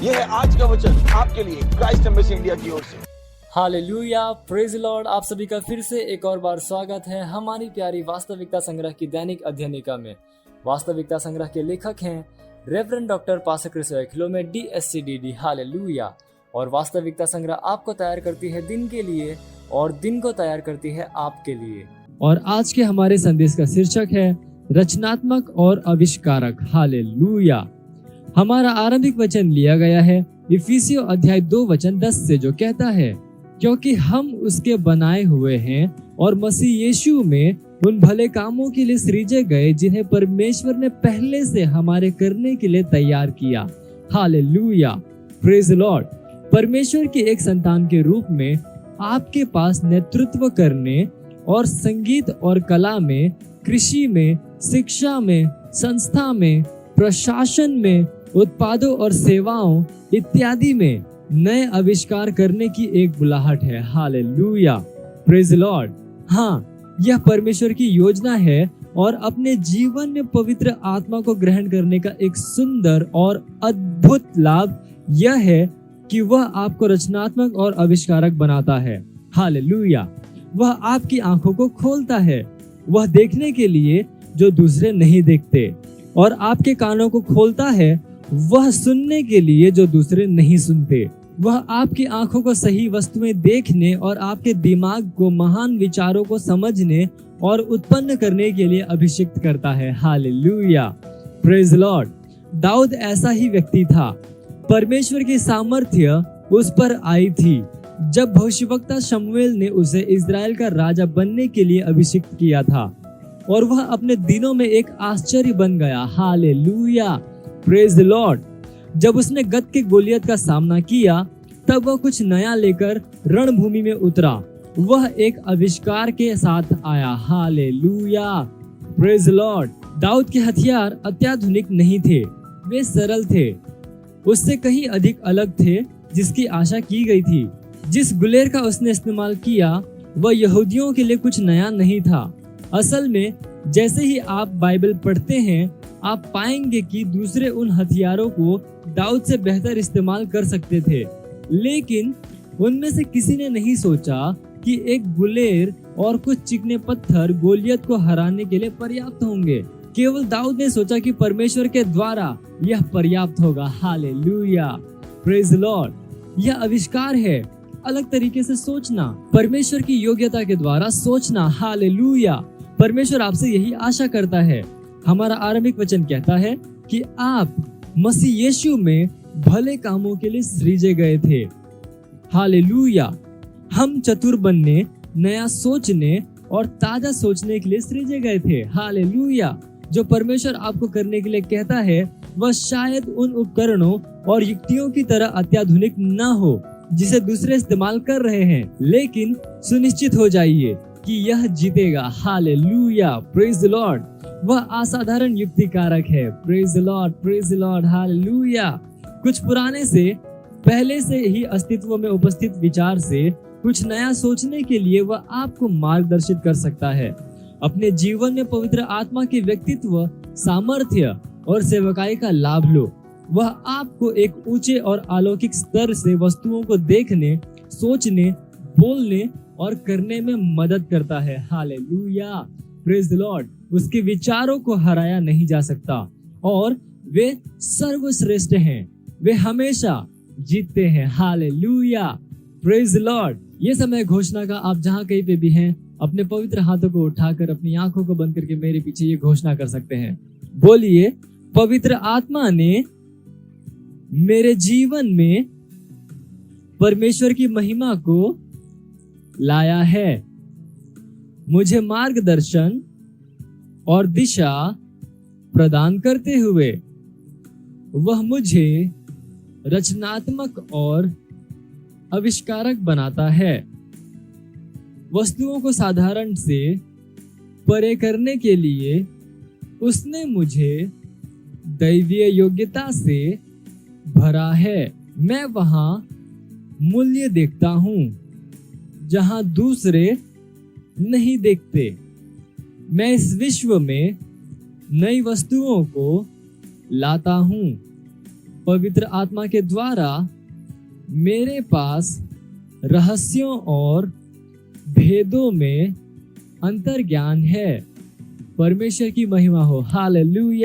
ये है आज का वचन आपके लिए क्राइस्ट एम्बेसी इंडिया की ओर से। Hallelujah, praise Lord. आप सभी का फिर से एक और बार स्वागत है हमारी प्यारी वास्तविकता संग्रह की दैनिक अध्ययनिका में। वास्तविकता संग्रह के लेखक हैं रेवरेंड डॉक्टर पास्टर क्रिस किलोमे DSCDD। हालेलुया। और वास्तविकता संग्रह आपको तैयार करती है दिन के लिए और दिन को तैयार करती है आपके लिए। और आज के हमारे संदेश का शीर्षक है रचनात्मक और आविष्कारक। हालेलुया। हमारा आरंभिक वचन लिया गया है इफिसियों अध्याय 2 वचन 10 से, जो कहता है, क्योंकि हम उसके बनाए हुए हैं और मसीह यीशु में उन भले कामों के लिए सृजे गए जिन्हें परमेश्वर ने पहले से हमारे करने के लिए तैयार किया। Hallelujah, praise Lord. परमेश्वर की एक संतान के रूप में आपके पास नेतृत्व करने और संगीत और कला में, कृषि में, शिक्षा में, संस्था में, प्रशासन में, उत्पादों और सेवाओं इत्यादि में नए आविष्कार करने की एक बुलाहट है। Hallelujah, praise Lord. हाँ, यह परमेश्वर की योजना है और अपने जीवन में पवित्र आत्मा को ग्रहण करने का एक सुंदर और अद्भुत लाभ यह है कि वह आपको रचनात्मक और आविष्कारक बनाता है। हालेलुया। वह आपकी आंखों को खोलता है, वह देखने के लिए जो दूसरे नहीं देखते, और आपके कानों को खोलता है वह सुनने के लिए जो दूसरे नहीं सुनते। वह आपकी आंखों को सही वस्तुएं देखने और आपके दिमाग को महान विचारों को समझने और उत्पन्न करने के लिए अभिषिक्त करता है। Hallelujah, praise Lord. दाऊद ऐसा ही व्यक्ति था। परमेश्वर की सामर्थ्य उस पर आई थी जब भविष्यवक्ता शमूएल ने उसे इजराइल का राजा बनने के लिए अभिषिक्त किया था, और वह अपने दिनों में एक आश्चर्य बन गया। Hallelujah, praise Lord. जब उसने गत के गोलियत का सामना किया तब वह कुछ नया लेकर रणभूमि में उतरा। वह एक आविष्कार के साथ आया। Hallelujah, praise Lord. दाऊद के हथियार अत्याधुनिक नहीं थे, वे सरल थे, उससे कहीं अधिक अलग थे जिसकी आशा की गई थी। जिस गुलेर का उसने इस्तेमाल किया वह यहूदियों के लिए कुछ नया नहीं था। असल में जैसे ही आप बाइबल पढ़ते हैं आप पाएंगे कि दूसरे उन हथियारों को दाऊद से बेहतर इस्तेमाल कर सकते थे, लेकिन उनमें से किसी ने नहीं सोचा कि एक गुलेर और कुछ चिकने पत्थर गोलियत को हराने के लिए पर्याप्त होंगे। केवल दाऊद ने सोचा कि परमेश्वर के द्वारा यह पर्याप्त होगा। Hallelujah, praise Lord. यह आविष्कार है, अलग तरीके से सोचना, परमेश्वर की योग्यता के द्वारा सोचना। हालेलुया। परमेश्वर आपसे यही आशा करता है। हमारा आरंभिक वचन कहता है कि आप मसीह यीशु में भले कामों के लिए सृजे गए थे। हालेलुया। हम चतुर बनने, नया सोचने और ताजा सोचने के लिए सृजे गए थे। हालेलुया। जो परमेश्वर आपको करने के लिए कहता है वह शायद उन उपकरणों और युक्तियों की तरह अत्याधुनिक न हो जिसे दूसरे इस्तेमाल कर रहे हैं, लेकिन सुनिश्चित हो जाइए कि यह जीतेगा। Hallelujah, praise Lord. वह असाधारण युक्ति कारक है। Praise Lord, praise Lord, hallelujah. कुछ पुराने से पहले से ही अस्तित्व में उपस्थित विचार से कुछ नया सोचने के लिए वह आपको मार्गदर्शित कर सकता है। अपने जीवन में पवित्र आत्मा के व्यक्तित्व, सामर्थ्य और सेवकाई का लाभ लो। वह आपको एक ऊंचे और अलौकिक स्तर से वस्तुओं को देखने, सोचने, बोलने और करने में मदद करता है। Hallelujah, praise the Lord. उसके विचारों को हराया नहीं जा सकता और वे सर्वश्रेष्ठ हैं, वे हमेशा जीतते हैं। Hallelujah, praise the Lord. ये समय घोषणा का, आप जहाँ कहीं पे भी हैं अपने पवित्र हाथों को उठाकर अपनी आंखों को बंद करके मेरे पीछे ये घोषणा कर सकते हैं। बोलिए, पवित्र आत्मा ने मेरे जीवन में परमेश्वर की महिमा को लाया है। मुझे मार्गदर्शन और दिशा प्रदान करते हुए वह मुझे रचनात्मक और आविष्कारक बनाता है। वस्तुओं को साधारण से परे करने के लिए उसने मुझे दैवीय योग्यता से भरा है। मैं वहां मूल्य देखता हूं जहां दूसरे नहीं देखते। मैं इस विश्व में नई वस्तुओं को लाता हूं पवित्र आत्मा के द्वारा मेरे पास रहस्यों और भेदों में अंतर्ज्ञान है। परमेश्वर की महिमा हो। हालेलुया।